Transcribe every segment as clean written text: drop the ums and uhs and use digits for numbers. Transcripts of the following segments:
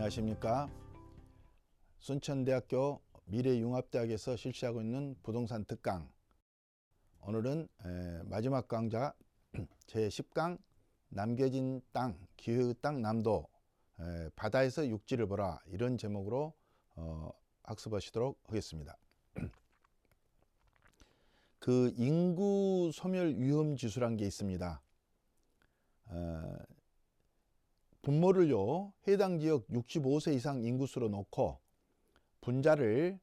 안녕하십니까. 순천대학교 미래융합대학에서 실시하고 있는 부동산 특강, 오늘은 마지막 강좌 제10강 남겨진 땅, 기회의 땅 남도, 바다에서 육지를 보라, 이런 제목으로 학습하시도록 하겠습니다. 그 인구 소멸 위험 지수란 게 있습니다. 분모를요, 해당 지역 65세 이상 인구수로 놓고 분자를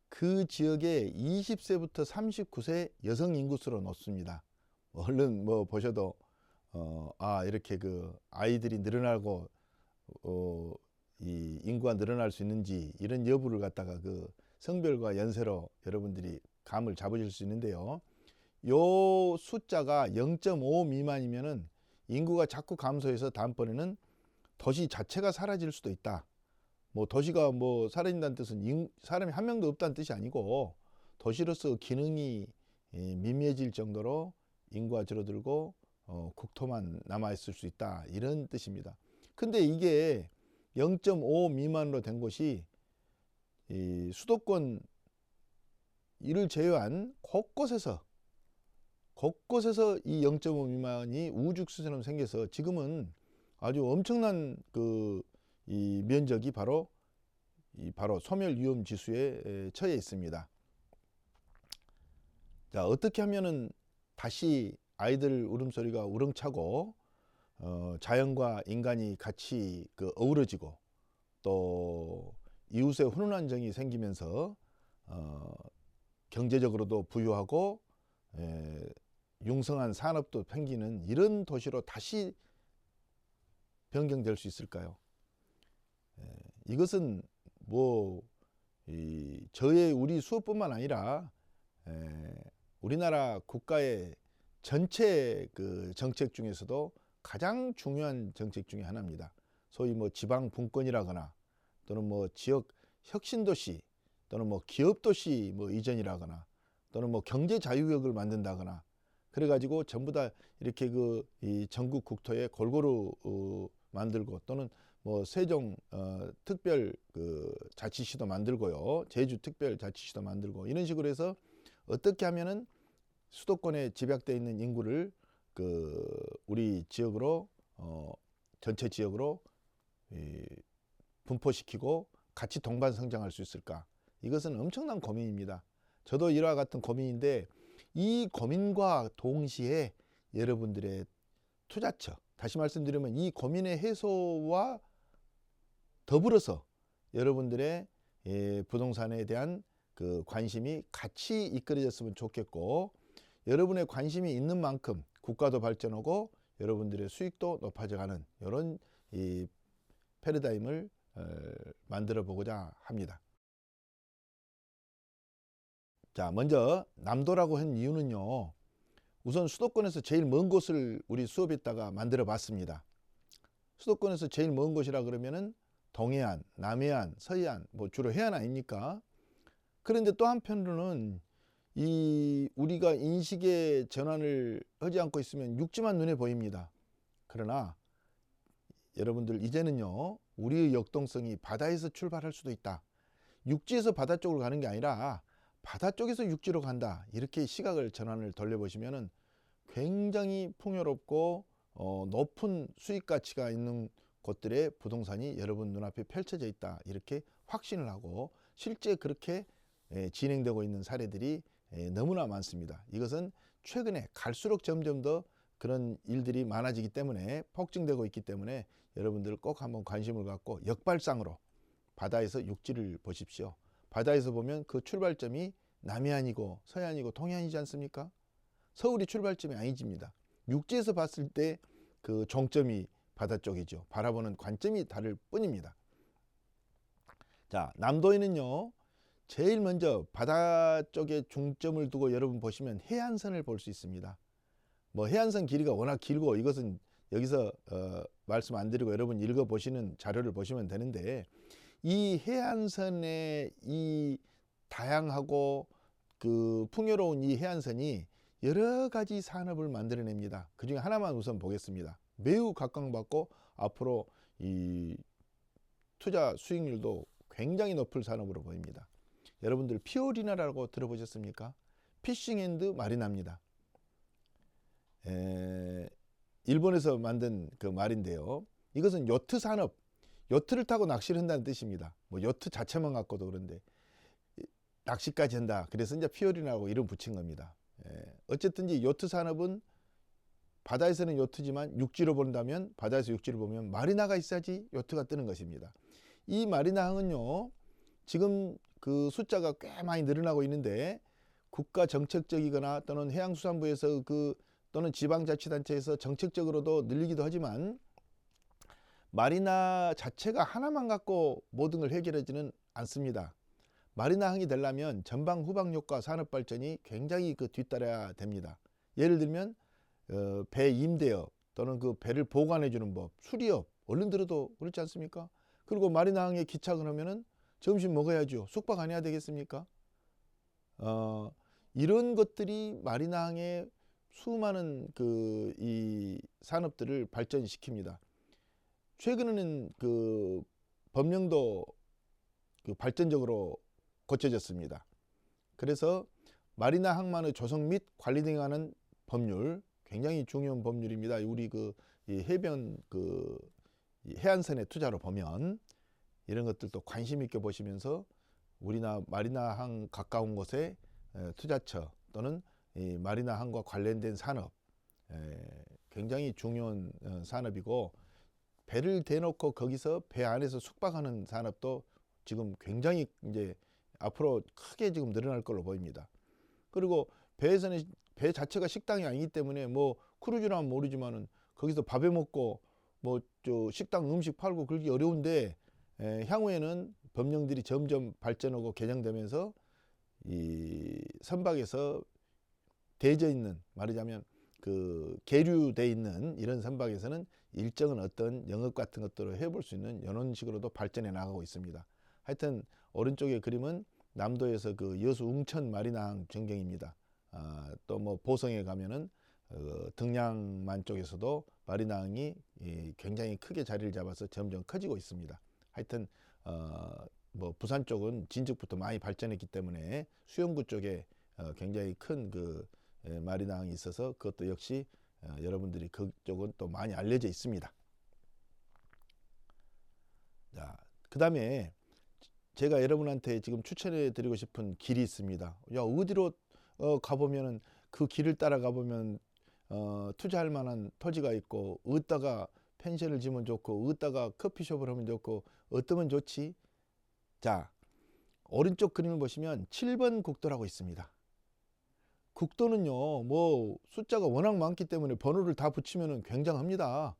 그 지역의 20세부터 39세 여성 인구수로 놓습니다. 얼른 보셔도 이렇게 그 아이들이 늘어나고 이 인구가 늘어날 수 있는지, 이런 여부를 갖다가 그 성별과 연세로 여러분들이 감을 잡으실 수 있는데요. 요 숫자가 0.5 미만이면은 인구가 자꾸 감소해서 다음번에는 도시 자체가 사라질 수도 있다. 도시가 사라진다는 뜻은 사람이 한 명도 없다는 뜻이 아니고, 도시로서 기능이 미미해질 정도로 인구가 줄어들고 국토만 남아있을 수 있다, 이런 뜻입니다. 근데 이게 0.5 미만으로 된 곳이 이 수도권 이를 제외한 곳곳에서 이 0.5 미만이 우죽수처럼 생겨서 지금은 아주 엄청난 이 면적이 바로 소멸 위험 지수에 처해 있습니다. 자, 어떻게 하면은 다시 아이들 울음소리가 우렁차고 자연과 인간이 같이 어우러지고, 또 이웃의 훈훈한 정이 생기면서 경제적으로도 부유하고 융성한 산업도 생기는 이런 도시로 다시 변경될 수 있을까요? 이것은 우리 수업뿐만 아니라 우리나라 국가의 전체 정책 중에서도 가장 중요한 정책 중에 하나입니다. 소위 지방 분권이라거나, 또는 지역 혁신도시, 또는 기업도시 이전이라거나, 또는 경제 자유역을 만든다거나, 그래가지고 전부 다 이렇게 이 전국 국토에 골고루 만들고, 또는 세종 특별 자치시도 만들고요, 제주 특별 자치시도 만들고, 이런 식으로 해서 어떻게 하면은 수도권에 집약되어 있는 인구를 우리 지역으로 전체 지역으로 분포시키고 같이 동반 성장할 수 있을까? 이것은 엄청난 고민입니다. 저도 이와 같은 고민인데, 이 고민과 동시에 여러분들의 투자처, 다시 말씀드리면 이 고민의 해소와 더불어서 여러분들의 부동산에 대한 관심이 같이 이끌어졌으면 좋겠고, 여러분의 관심이 있는 만큼 국가도 발전하고 여러분들의 수익도 높아져가는 이런 이 패러다임을 만들어 보고자 합니다. 자, 먼저 남도라고 한 이유는요, 우선 수도권에서 제일 먼 곳을 우리 수업에다가 만들어 봤습니다. 수도권에서 제일 먼 곳이라 그러면은 동해안, 남해안, 서해안, 주로 해안 아닙니까? 그런데 또 한편으로는 우리가 인식의 전환을 하지 않고 있으면 육지만 눈에 보입니다. 그러나 여러분들, 이제는요, 우리의 역동성이 바다에서 출발할 수도 있다. 육지에서 바다 쪽으로 가는 게 아니라 바다 쪽에서 육지로 간다. 이렇게 시각을 전환을 돌려보시면은 굉장히 풍요롭고 높은 수익 가치가 있는 곳들의 부동산이 여러분 눈앞에 펼쳐져 있다, 이렇게 확신을 하고, 실제 그렇게 진행되고 있는 사례들이 너무나 많습니다. 이것은 최근에 갈수록 점점 더 그런 일들이 많아지기 때문에, 폭증되고 있기 때문에 여러분들 꼭 한번 관심을 갖고 역발상으로 바다에서 육지를 보십시오. 바다에서 보면 그 출발점이 남해안이고 서해안이고 동해안이지 않습니까? 서울이 출발점이 아니집니다. 육지에서 봤을 때 그 종점이 바다 쪽이죠. 바라보는 관점이 다를 뿐입니다. 자, 남도에는요, 제일 먼저 바다 쪽에 중점을 두고 여러분 보시면 해안선을 볼 수 있습니다. 해안선 길이가 워낙 길고, 이것은 여기서 말씀 안 드리고 여러분 읽어보시는 자료를 보시면 되는데, 이 해안선의 이 다양하고 풍요로운 이 해안선이 여러 가지 산업을 만들어냅니다. 그 중에 하나만 우선 보겠습니다. 매우 각광받고 앞으로 이 투자 수익률도 굉장히 높을 산업으로 보입니다. 여러분들 피오리나라고 들어보셨습니까? 피싱앤드 마리나입니다. 일본에서 만든 그 말인데요. 이것은 요트 산업, 요트를 타고 낚시를 한다는 뜻입니다. 뭐 요트 자체만 갖고도 그런데 낚시까지 한다. 그래서 이제 피오리나라고 이름 붙인 겁니다. 어쨌든지 요트 산업은 바다에서는 요트지만 육지로 본다면, 바다에서 육지를 보면 마리나가 있어야지 요트가 뜨는 것입니다. 이 마리나항은요, 지금 그 숫자가 꽤 많이 늘어나고 있는데, 국가 정책적이거나 또는 해양수산부에서 또는 지방자치단체에서 정책적으로도 늘리기도 하지만, 마리나 자체가 하나만 갖고 모든 걸 해결하지는 않습니다. 마리나항이 되려면 전방 후방 효과 산업 발전이 굉장히 뒤따라야 됩니다. 예를 들면 배 임대업 또는 그 배를 보관해 주는 법, 수리업, 얼른 들어도 그렇지 않습니까? 그리고 마리나항에 기착을 하면은 점심 먹어야죠. 숙박 안 해야 되겠습니까? 이런 것들이 마리나항의 수많은 이 산업들을 발전시킵니다. 최근에는 법령도 발전적으로 고쳐졌습니다. 그래서 마리나 항만의 조성 및 관리 등에 관한 법률, 굉장히 중요한 법률입니다. 우리 이 해변 이 해안선의 투자로 보면 이런 것들도 관심 있게 보시면서 우리나라 마리나항 가까운 곳에 투자처 또는 이 마리나항과 관련된 산업, 굉장히 중요한 산업이고, 배를 대놓고 거기서 배 안에서 숙박하는 산업도 지금 굉장히 이제 앞으로 크게 지금 늘어날 걸로 보입니다. 그리고 배에서는 배 자체가 식당이 아니기 때문에 뭐 크루즈라면 모르지만은 거기서 밥해 먹고 뭐 식당 음식 팔고 그러기 어려운데, 향후에는 법령들이 점점 발전하고 개정되면서 이 선박에서 대져 있는, 말하자면 계류돼 있는 이런 선박에서는 일정한 어떤 영업 같은 것들을 해볼 수 있는 이런 식으로도 발전해 나가고 있습니다. 하여튼 오른쪽의 그림은 남도에서 여수 웅천 마리나항 전경입니다. 또 뭐 보성에 가면은 등량만 쪽에서도 마리나항이 굉장히 크게 자리를 잡아서 점점 커지고 있습니다. 하여튼 뭐 부산 쪽은 진즉부터 많이 발전했기 때문에 수영구 쪽에 굉장히 큰 마리나항이 있어서 그것도 역시 여러분들이 그쪽은 또 많이 알려져 있습니다. 자, 그 다음에 제가 여러분한테 지금 추천해 드리고 싶은 길이 있습니다. 야, 어디로 가보면은 그 길을 따라 가보면 투자할 만한 토지가 있고, 어디다가 펜션을 지면 좋고, 어디다가 커피숍을 하면 좋고, 어떠면 좋지? 자, 오른쪽 그림을 보시면 7번 국도라고 있습니다. 국도는요, 뭐 숫자가 워낙 많기 때문에 번호를 다 붙이면 굉장합니다.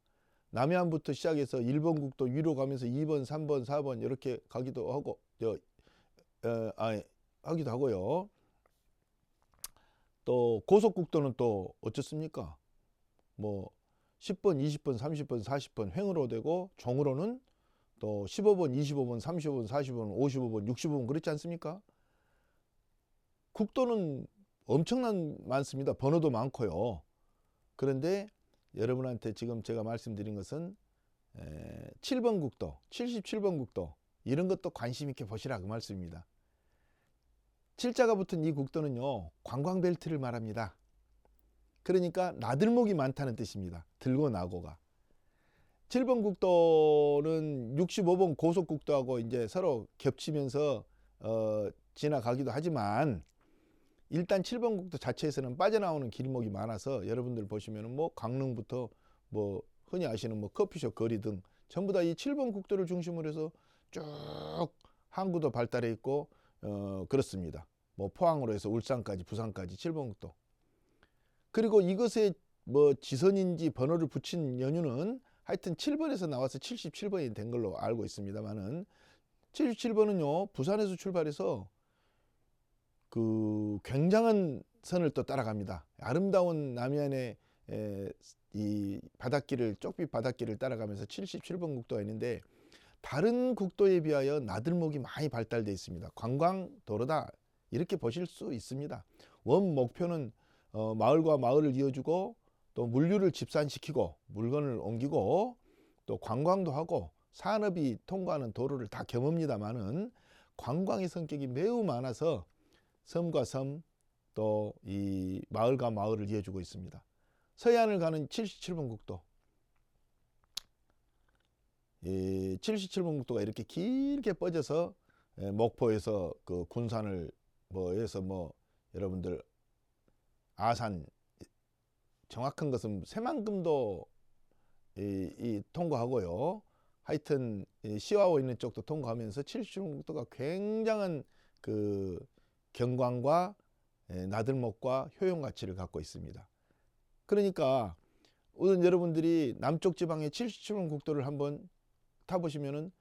남해안부터 시작해서 1번 국도 위로 가면서 2번, 3번, 4번 이렇게 가기도 하고, 하기도 하고요. 또 고속국도는 또 어떻습니까? 뭐 10번, 20번, 30번, 40번 횡으로 되고, 종으로는 또 15번, 25번, 35번, 40번, 55번, 65번 그렇지 않습니까? 국도는 엄청난 많습니다. 번호도 많고요. 그런데 여러분한테 지금 제가 말씀드린 것은 7번 국도, 77번 국도, 이런 것도 관심 있게 보시라 그 말씀입니다. 7자가 붙은 이 국도는요, 관광벨트를 말합니다. 그러니까 나들목이 많다는 뜻입니다. 들고 나고가. 7번 국도는 65번 고속국도하고 이제 서로 겹치면서 지나가기도 하지만, 일단 7번 국도 자체에서는 빠져나오는 길목이 많아서 여러분들 보시면은 뭐 강릉부터 뭐 흔히 아시는 뭐 커피숍 거리 등 전부 다 이 7번 국도를 중심으로 해서 쭉 항구도 발달해 있고 그렇습니다. 뭐 포항으로 해서 울산까지, 부산까지 7번 국도. 그리고 이것에 뭐 지선인지 번호를 붙인 연유는 하여튼 7번에서 나와서 77번이 된 걸로 알고 있습니다만은, 77번은요 부산에서 출발해서 굉장한 선을 또 따라갑니다. 아름다운 남해안의 이 바닷길을, 쪽빛 바닷길을 따라가면서 77번 국도가 있는데, 다른 국도에 비하여 나들목이 많이 발달되어 있습니다. 관광도로다 이렇게 보실 수 있습니다. 원 목표는 마을과 마을을 이어주고, 또 물류를 집산시키고 물건을 옮기고, 또 관광도 하고, 산업이 통과하는 도로를 다 겸합니다만은 관광의 성격이 매우 많아서 섬과 섬 또 이 마을과 마을을 이어주고 있습니다. 서해안을 가는 77번 국도, 이 77번 국도가 이렇게 길게 뻗어서 목포에서 그 군산을 해서 여러분들 아산, 정확한 것은 새만금도 통과하고요. 하여튼 시와오 있는 쪽도 통과하면서 77번 국도가 굉장한 그 경관과 나들목과 효용 가치를 갖고 있습니다. 그러니까 우선 여러분들이 남쪽 지방의 77번 국도를 한번 타보시면은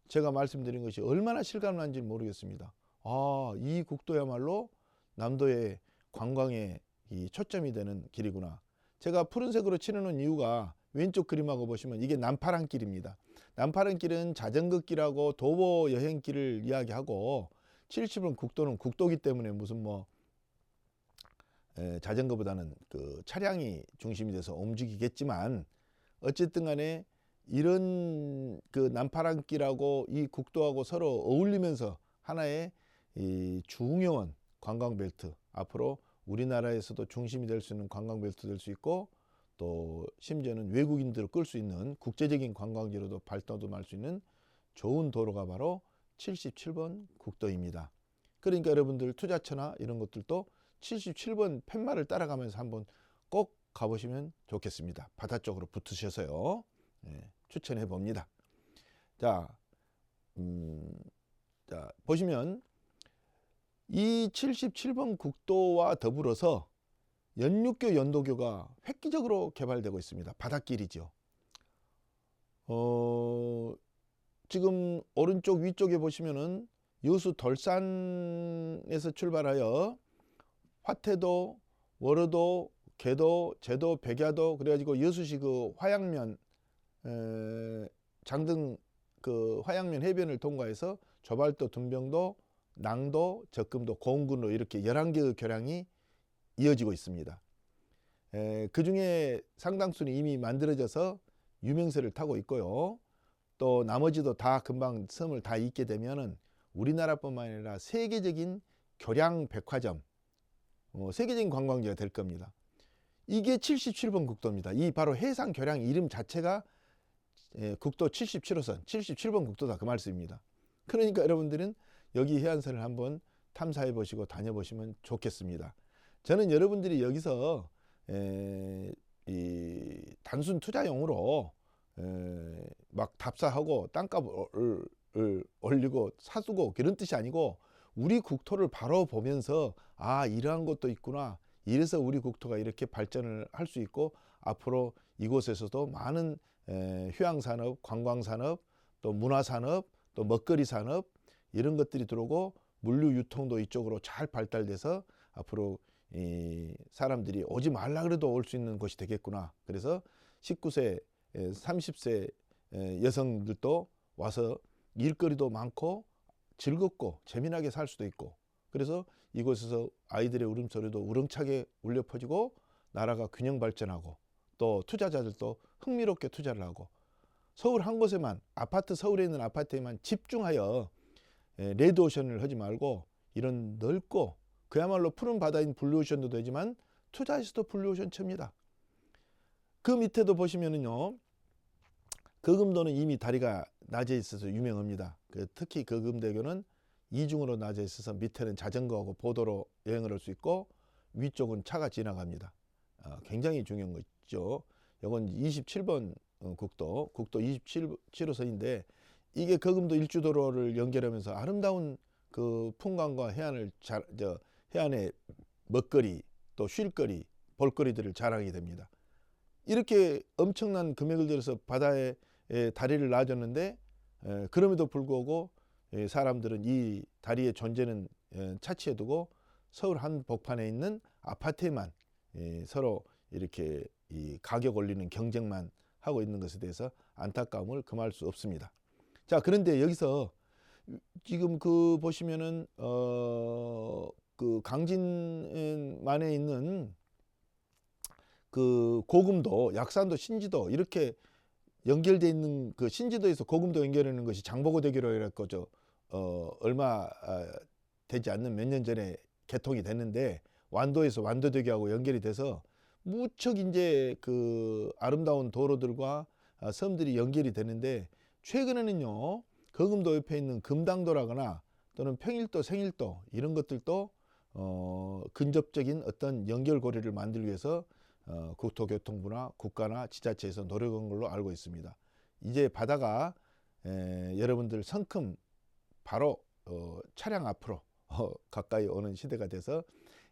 제가 말씀드린 것이 얼마나 실감나는지 모르겠습니다. 아, 이 국도야말로 남도의 관광의 이 초점이 되는 길이구나. 제가 푸른색으로 칠해놓은 이유가 왼쪽 그림하고 보시면 이게 남파랑길입니다. 남파랑길은 자전거길하고 도보 여행길을 이야기하고 77번 국도는 국도기 때문에 무슨 자전거보다는 그 차량이 중심이 돼서 움직이겠지만 어쨌든 간에 이런 그 남파랑길하고 이 국도하고 서로 어울리면서 하나의 이 중요한 관광벨트, 앞으로 우리나라에서도 중심이 될 수 있는 관광벨트 될 수 있고 또 심지어는 외국인들을 끌 수 있는 국제적인 관광지로도 발돋움할 수 있는 좋은 도로가 바로 77번 국도입니다. 그러니까 여러분들 투자처나 이런 것들도 77번 팻말을 따라가면서 한번 꼭 가보시면 좋겠습니다. 바다 쪽으로 붙으셔서요. 추천해 봅니다. 자, 보시면 이 77번 국도와 더불어서 연륙교, 연도교가 획기적으로 개발되고 있습니다. 바닷길이죠. 지금 오른쪽 위쪽에 보시면은 여수 돌산에서 출발하여 화태도, 월어도, 개도, 제도, 백야도, 그래가지고 여수시 그 화양면 장등 그 화양면 해변을 통과해서 조발도, 둔병도, 낭도, 적금도, 고흥군로 이렇게 11개의 교량이 이어지고 있습니다. 그 중에 상당수는 이미 만들어져서 유명세를 타고 있고요. 또 나머지도 다 금방 섬을 다 잇게 되면은 우리나라뿐만 아니라 세계적인 교량 백화점, 세계적인 관광지가 될 겁니다. 이게 77번 국도입니다. 이 바로 해상 교량 이름 자체가 국도 77호선, 77번 국도다 그 말씀입니다. 그러니까 여러분들은 여기 해안선을 한번 탐사해 보시고 다녀보시면 좋겠습니다. 저는 여러분들이 여기서 이 단순 투자용으로 막 답사하고 땅값을 올리고 사두고 그런 뜻이 아니고 우리 국토를 바로 보면서 아, 이러한 것도 있구나, 이래서 우리 국토가 이렇게 발전을 할 수 있고 앞으로 이곳에서도 많은 휴양산업, 관광산업, 또 문화산업, 또 먹거리산업 이런 것들이 들어오고 물류 유통도 이쪽으로 잘 발달돼서 앞으로 이 사람들이 오지 말라 그래도 올 수 있는 곳이 되겠구나. 그래서 19세, 30세 여성들도 와서 일거리도 많고 즐겁고 재미나게 살 수도 있고, 그래서 이곳에서 아이들의 울음소리도 우렁차게 울려 퍼지고 나라가 균형 발전하고 또 투자자들도 흥미롭게 투자를 하고 서울 한 곳에만 서울에 있는 아파트에만 집중하여 레드오션을 하지 말고 이런 넓고 그야말로 푸른 바다인 블루오션도 되지만 투자에서도 블루오션 칩니다. 그 밑에도 보시면은요, 거금도는 이미 다리가 낮아 있어서 유명합니다. 특히 거금대교는 이중으로 낮아 있어서 밑에는 자전거하고 보도로 여행을 할 수 있고 위쪽은 차가 지나갑니다. 굉장히 중요한 거 있죠. 이건 27번 국도 27호선인데 이게 거금도 일주도로를 연결하면서 아름다운 그 풍광과 해안의 먹거리, 또 쉴거리, 볼거리들을 자랑하게 됩니다. 이렇게 엄청난 금액을 들여서 바다에 다리를 놔줬는데 그럼에도 불구하고 사람들은 이 다리의 존재는 차치해 두고 서울 한복판에 있는 아파트에만 서로 이렇게 이 가격 올리는 경쟁만 하고 있는 것에 대해서 안타까움을 금할 수 없습니다. 자, 그런데 여기서 지금 그 보시면은 그 강진만에 있는 그 고금도, 약산도, 신지도 이렇게 연결돼 있는 그 신지도에서 고금도 연결하는 것이 장보고대교로 해갖고 얼마 되지 않는 몇 년 전에 개통이 됐는데, 완도에서 완도대교하고 연결이 돼서 무척 이제 그 아름다운 도로들과 섬들이 연결이 되는데, 최근에는요 거금도 옆에 있는 금당도라거나 또는 평일도, 생일도 이런 것들도 근접적인 어떤 연결고리를 만들기 위해서 국토교통부나 국가나 지자체에서 노력한 걸로 알고 있습니다. 이제 바다가 여러분들 성큼 바로 차량 앞으로 가까이 오는 시대가 돼서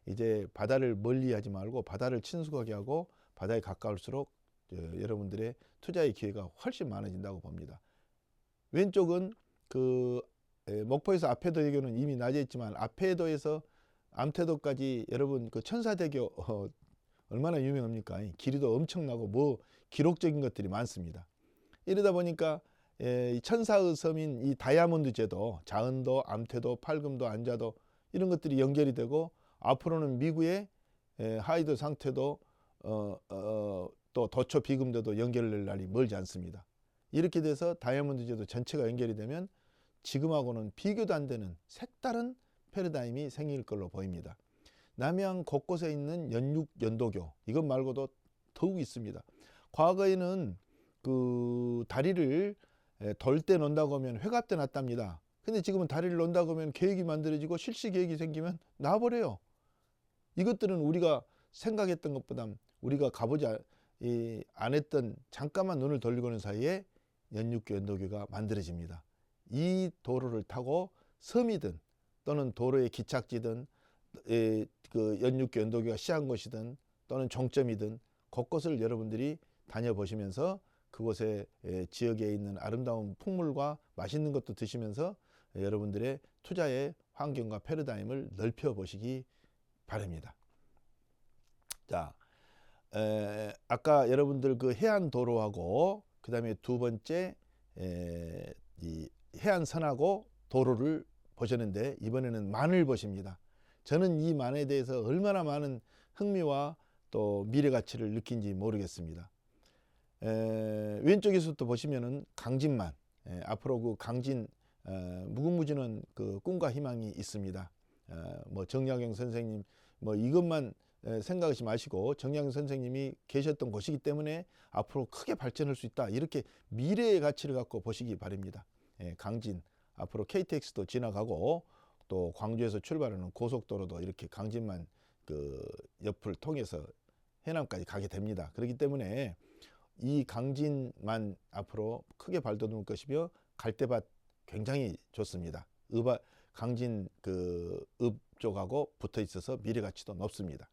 이제 바다를 멀리하지 말고 바다를 친숙하게 하고 바다에 가까울수록 여러분들의 투자의 기회가 훨씬 많아진다고 봅니다. 왼쪽은 그 목포에서 앞해도대교는 이미 낮에 있지만 앞해도에서 암태도까지 여러분 그 천사대교 얼마나 유명합니까? 길이도 엄청나고 뭐 기록적인 것들이 많습니다. 이러다 보니까 천사의 섬인 이 다이아몬드 제도, 자은도, 암태도, 팔금도, 안자도 이런 것들이 연결이 되고, 앞으로는 미구의 하이도 상태도 또 도초 비금도도 연결될 날이 멀지 않습니다. 이렇게 돼서 다이아몬드 제도 전체가 연결이 되면 지금하고는 비교도 안 되는 색다른 패러다임이 생길 걸로 보입니다. 남해안 곳곳에 있는 연육 연도교, 이것 말고도 더욱 있습니다. 과거에는 그 다리를 돌 때 논다고 하면 회갑 때 놨답니다. 근데 지금은 다리를 논다고 하면 계획이 만들어지고 실시 계획이 생기면 놔버려요. 이것들은 우리가 생각했던 것보다 우리가 가보지 안 했던, 잠깐만 눈을 돌리고는 사이에 연육교 연도교가 만들어집니다. 이 도로를 타고 섬이든 또는 도로의 기착지든 그 연육교 연도교가 시한 곳이든 또는 종점이든 곳곳을 여러분들이 다녀보시면서 그곳에 지역에 있는 아름다운 풍물과 맛있는 것도 드시면서 여러분들의 투자의 환경과 패러다임을 넓혀 보시기 바랍니다. 자, 아까 여러분들 그 해안도로하고 그 다음에 두 번째 이 해안선하고 도로를 보셨는데, 이번에는 만을 보십니다. 저는 이 만에 대해서 얼마나 많은 흥미와 또 미래 가치를 느낀지 모르겠습니다. 왼쪽에서부터 보시면은 강진만, 앞으로 그 강진 무궁무진한 그 꿈과 희망이 있습니다. 뭐 정약용 선생님 뭐 이것만 생각하지 마시고, 정약용 선생님이 계셨던 곳이기 때문에 앞으로 크게 발전할 수 있다, 이렇게 미래의 가치를 갖고 보시기 바랍니다. 강진, 앞으로 KTX도 지나가고 또 광주에서 출발하는 고속도로도 이렇게 강진만 그 옆을 통해서 해남까지 가게 됩니다. 그렇기 때문에 이 강진만 앞으로 크게 발돋움할 것이며, 갈대밭 굉장히 좋습니다. 강진 그 읍 쪽하고 붙어 있어서 미래 가치도 높습니다.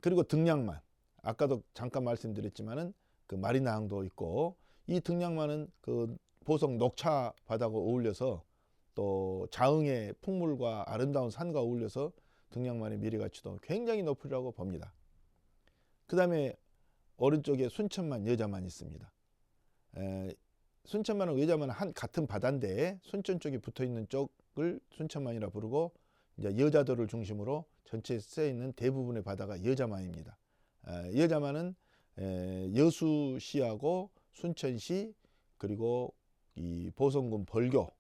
그리고 등량만, 아까도 잠깐 말씀드렸지만은 그 마리나항도 있고, 이 등량만은 그 보성 녹차 바다하고 어울려서 또 자흥의 풍물과 아름다운 산과 어울려서 등량만의 미래 가치도 굉장히 높으리라고 봅니다. 그 다음에 오른쪽에 순천만, 여자만 있습니다. 순천만은 여자만은 같은 바다인데 순천 쪽이 붙어 있는 쪽을 순천만이라 부르고, 이제 여자도를 중심으로 전체에 쓰여 있는 대부분의 바다가 여자만입니다. 여자만은 여수시하고 순천시, 그리고 이 보성군 벌교,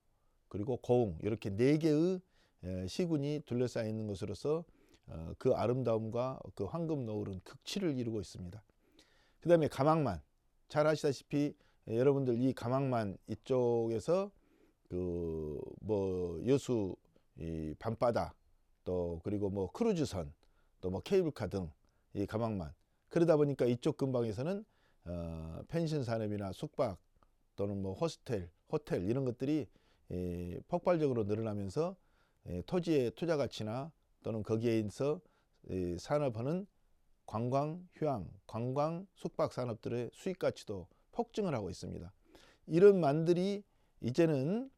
그리고 고흥, 이렇게 4개의 시군이 둘러싸여 있는 것으로서 그 아름다움과 그 황금 노을은 극치를 이루고 있습니다. 그 다음에 가망만, 잘 아시다시피 여러분들 이 가망만 이쪽에서 그 뭐 여수 이 밤바다, 또 그리고 뭐 크루즈선, 또 뭐 케이블카 등 이 가망만, 그러다 보니까 이쪽 근방에서는 펜션 산업이나 숙박 또는 뭐 호스텔, 호텔 이런 것들이 폭발적으로 늘어나면서 토지의 투자 가치나 또는 거기에서 산업하는 관광, 휴양, 관광, 숙박 산업들의 수익 가치도 폭증을 하고 있습니다. 이런 만들이 이제는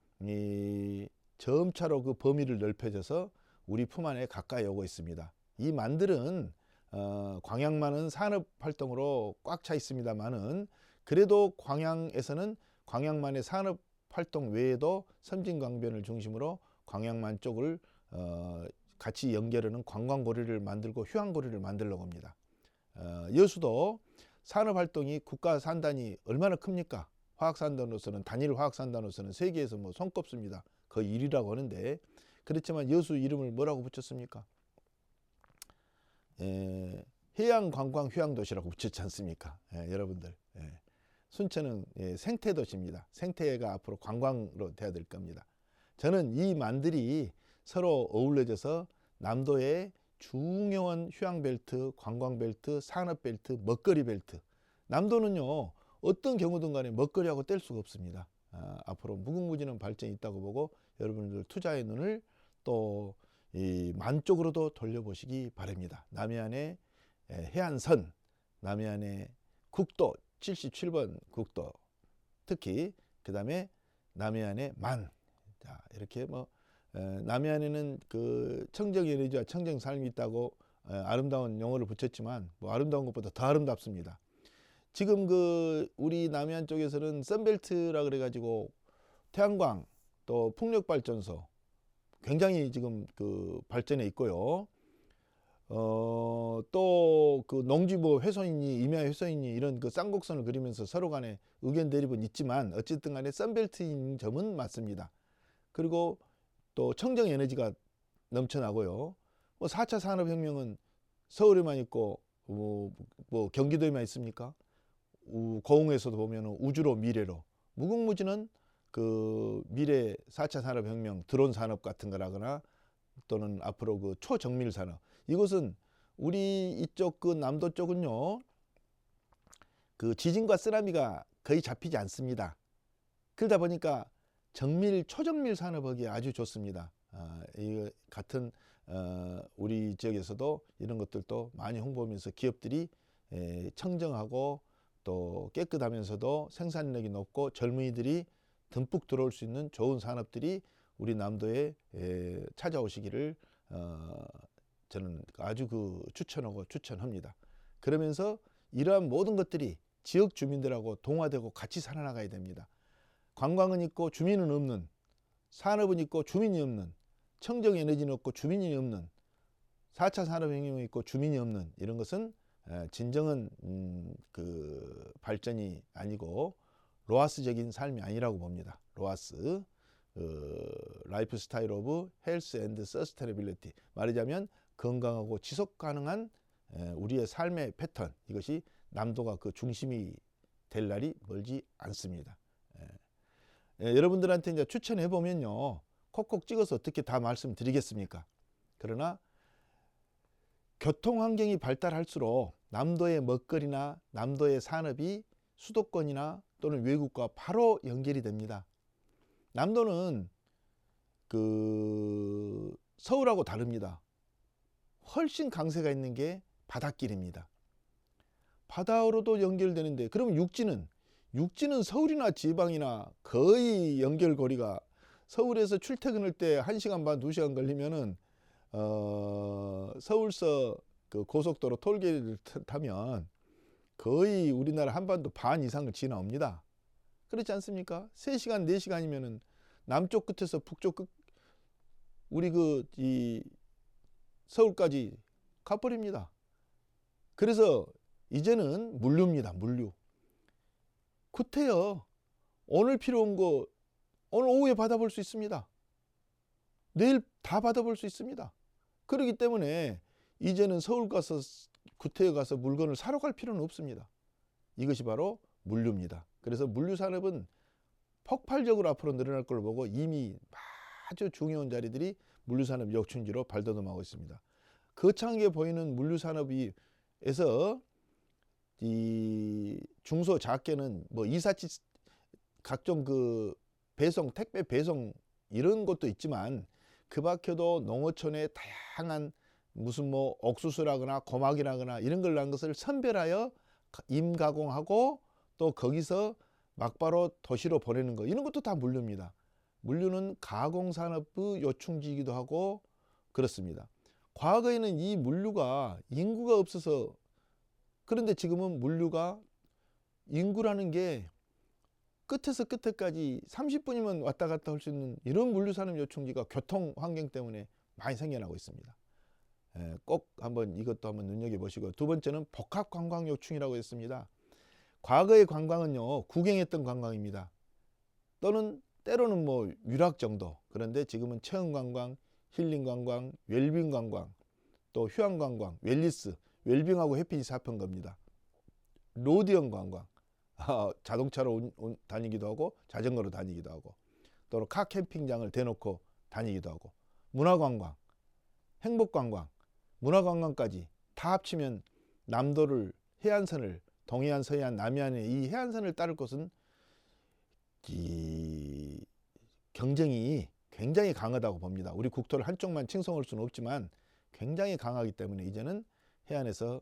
점차로 그 범위를 넓혀져서 우리 품 안에 가까이 오고 있습니다. 이 만들은 광양만은 산업 활동으로 꽉 차 있습니다만은, 그래도 광양에서는 광양만의 산업 활동 외에도 섬진강변을 중심으로 광양만 쪽을 같이 연결하는 관광고리를 만들고 휴양고리를 만들려고 합니다. 여수도 산업활동이 국가 산단이 얼마나 큽니까? 화학산단으로서는, 단일 화학산단으로서는 세계에서 뭐 손꼽습니다. 거의 1위라고 하는데, 그렇지만 여수 이름을 뭐라고 붙였습니까? 해양관광 휴양도시라고 붙였지 않습니까? 여러분들, 순천은 생태도시입니다. 생태가 앞으로 관광으로 돼야 될 겁니다. 저는 이 만들이 서로 어울려져서 남도의 중요한 휴양벨트, 관광벨트, 산업벨트, 먹거리벨트. 남도는요, 어떤 경우든 간에 먹거리하고 뗄 수가 없습니다. 앞으로 무궁무진한 발전이 있다고 보고 여러분들 투자의 눈을 또 이 만 쪽으로도 돌려보시기 바랍니다. 남해안의 해안선, 남해안의 국도 77번 국도, 특히 그 다음에 남해안의 만. 자, 이렇게 뭐 남해안에는 그 청정에너지와 청정삶이 있다고 아름다운 용어를 붙였지만 뭐 아름다운 것보다 더 아름답습니다. 지금 그 우리 남해안 쪽에서는 썬벨트라 그래가지고 태양광 또 풍력발전소 굉장히 지금 그 발전해 있고요. 또 그 농지 뭐 훼손이니 임야 훼손이니 이런 그 쌍곡선을 그리면서 서로 간에 의견 대립은 있지만 어쨌든 간에 썬벨트인 점은 맞습니다. 그리고 또 청정 에너지가 넘쳐나고요. 뭐 4차 산업혁명은 서울에만 있고 뭐 경기도에만 있습니까? 고흥에서도 보면 우주로 미래로 무궁무진은 그 미래 4차 산업혁명 드론 산업 같은 거라거나 또는 앞으로 그 초정밀 산업, 이것은 우리 이쪽 그 남도 쪽은요 그 지진과 쓰나미가 거의 잡히지 않습니다. 그러다 보니까 정밀 초정밀 산업하기 아주 좋습니다. 이 같은 우리 지역에서도 이런 것들도 많이 홍보하면서 기업들이 청정하고 또 깨끗하면서도 생산력이 높고 젊은이들이 듬뿍 들어올 수 있는 좋은 산업들이 우리 남도에 찾아오시기를 저는 아주 그 추천하고 추천합니다. 그러면서 이러한 모든 것들이 지역 주민들하고 동화되고 같이 살아나가야 됩니다. 관광은 있고 주민은 없는, 산업은 있고 주민이 없는, 청정에너지는 없고 주민이 없는, 4차 산업혁명이 있고 주민이 없는, 이런 것은 진정한 그 발전이 아니고 로아스적인 삶이 아니라고 봅니다. 로아스, 라이프 스타일 오브 헬스 앤드 서스테너빌리티, 말하자면 건강하고 지속 가능한 우리의 삶의 패턴, 이것이 남도가 그 중심이 될 날이 멀지 않습니다. 여러분들한테 이제 추천해 보면요 콕콕 찍어서 어떻게 다 말씀드리겠습니까? 그러나 교통 환경이 발달할수록 남도의 먹거리나 남도의 산업이 수도권이나 또는 외국과 바로 연결이 됩니다. 남도는 그 서울하고 다릅니다. 훨씬 강세가 있는 게 바닷길입니다. 바다로도 연결되는데, 그럼 육지는 서울이나 지방이나 거의 연결고리가, 서울에서 출퇴근할 때 1시간 반 2시간 걸리면은 서울서 그 고속도로 톨게이트를 타면 거의 우리나라 한반도 반 이상을 지나옵니다. 그렇지 않습니까? 3시간 4시간이면은 남쪽 끝에서 북쪽 끝, 우리 이 서울까지 가버립니다. 그래서 이제는 물류입니다. 물류. 구태여 오늘 필요한 거 오늘 오후에 받아볼 수 있습니다. 내일 다 받아볼 수 있습니다. 그렇기 때문에 이제는 서울 가서 구태여 가서 물건을 사러 갈 필요는 없습니다. 이것이 바로 물류입니다. 그래서 물류 산업은 폭발적으로 앞으로 늘어날 걸 보고 이미 아주 중요한 자리들이 물류 산업 역춘지로 발돋움하고 있습니다. 거창하게 보이는 물류 산업에서 이 중소 작게는 뭐 이사치 각종 그 배송, 택배 배송 이런 것도 있지만 그 밖에도 농어촌의 다양한 무슨 뭐 옥수수라거나 고막이라거나 이런 걸 난 것을 선별하여 임가공하고 또 거기서 막바로 도시로 보내는 거, 이런 것도 다 물류입니다. 물류는 가공산업의 요충지이기도 하고 그렇습니다. 과거에는 이 물류가 인구가 없어서, 그런데 지금은 물류가 인구라는 게 끝에서 끝에까지 30분이면 왔다 갔다 할 수 있는 이런 물류산업 요충지가 교통 환경 때문에 많이 생겨나고 있습니다. 꼭 한번 이것도 한번 눈여겨보시고, 두 번째는 복합관광 요충이라고 했습니다. 과거의 관광은요, 구경했던 관광입니다. 또는 때로는 뭐 유락 정도. 그런데 지금은 체험 관광, 힐링 관광, 웰빙 관광, 또 휴양 관광, 웰리스, 웰빙하고 해피니스 합한 겁니다. 로드형 관광, 자동차로 다니기도 하고 자전거로 다니기도 하고, 또는 카 캠핑장을 대놓고 다니기도 하고, 문화관광, 행복관광, 문화관광까지 다 합치면 남도를, 해안선을, 동해안, 서해안, 남해안의 이 해안선을 따를 것은 이 경쟁이 굉장히 강하다고 봅니다. 우리 국토를 한쪽만 칭송할 수는 없지만 굉장히 강하기 때문에 이제는 해안에서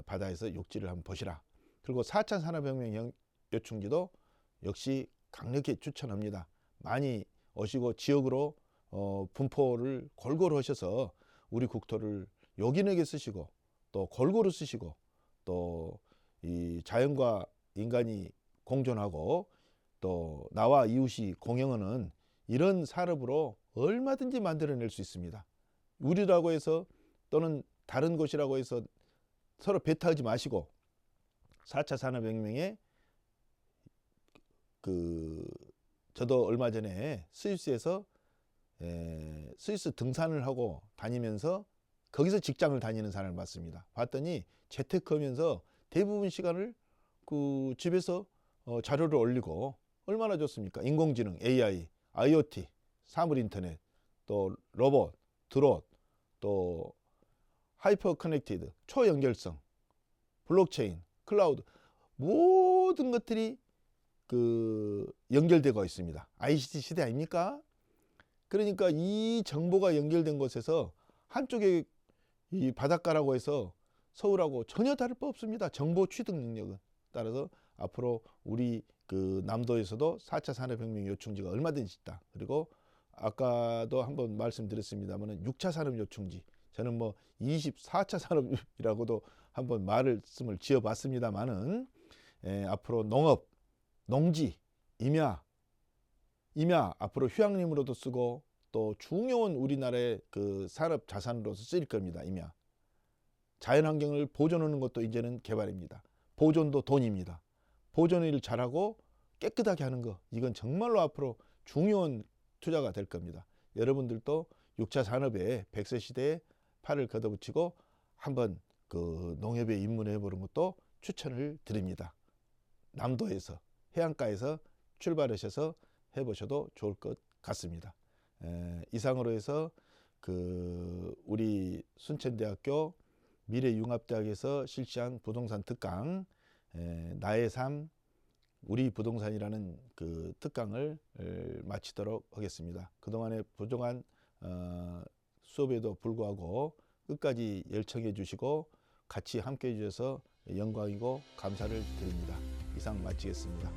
바다에서 육지를 한번 보시라. 그리고 4차 산업혁명 요충지도 역시 강력히 추천합니다. 많이 오시고 지역으로 분포를 골고루 하셔서 우리 국토를 요긴하게 쓰시고 또 골고루 쓰시고 또 이 자연과 인간이 공존하고 또 나와 이웃이 공영하는 이런 산업으로 얼마든지 만들어낼 수 있습니다. 우리라고 해서 또는 다른 곳이라고 해서 서로 배타하지 마시고 4차 산업혁명에 저도 얼마 전에 스위스에서 스위스 등산을 하고 다니면서 거기서 직장을 다니는 사람을 봤습니다. 봤더니 재테크하면서 대부분 시간을 집에서 자료를 올리고 얼마나 좋습니까? 인공지능, AI, IoT, 사물인터넷, 또 로봇, 드론, 또 하이퍼 커넥티드, 초연결성, 블록체인, 클라우드 모든 것들이 연결되고 있습니다. ICT 시대 아닙니까? 그러니까 이 정보가 연결된 곳에서 한쪽에 이 바닷가라고 해서 서울하고 전혀 다를 바 없습니다. 정보 취득 능력은. 따라서 앞으로 우리 남도에서도 4차 산업혁명 요충지가 얼마든지 있다. 그리고 아까도 한번 말씀드렸습니다만 6차 산업 요충지, 저는 뭐 24차 산업이라고도 한번 말씀을 지어봤습니다만은 앞으로 농업, 농지, 임야 앞으로 휴양림으로도 쓰고 또 중요한 우리나라의 산업 자산으로서 쓰일 겁니다. 임야. 자연환경을 보존하는 것도 이제는 개발입니다. 보존도 돈입니다. 보존을 잘하고 깨끗하게 하는 거, 이건 정말로 앞으로 중요한 투자가 될 겁니다. 여러분들도 6차 산업에 100세 시대에 팔을 걷어붙이고 한번 농협에 입문해 보는 것도 추천을 드립니다. 남도에서, 해안가에서 출발하셔서 해보셔도 좋을 것 같습니다. 이상으로 해서 우리 순천대학교 미래융합대학에서 실시한 부동산 특강, 나의 삶 우리 부동산이라는 특강을 마치도록 하겠습니다. 그동안에 부족한 수업에도 불구하고 끝까지 열청해 주시고 같이 함께 해 주셔서 영광이고 감사를 드립니다. 이상 마치겠습니다.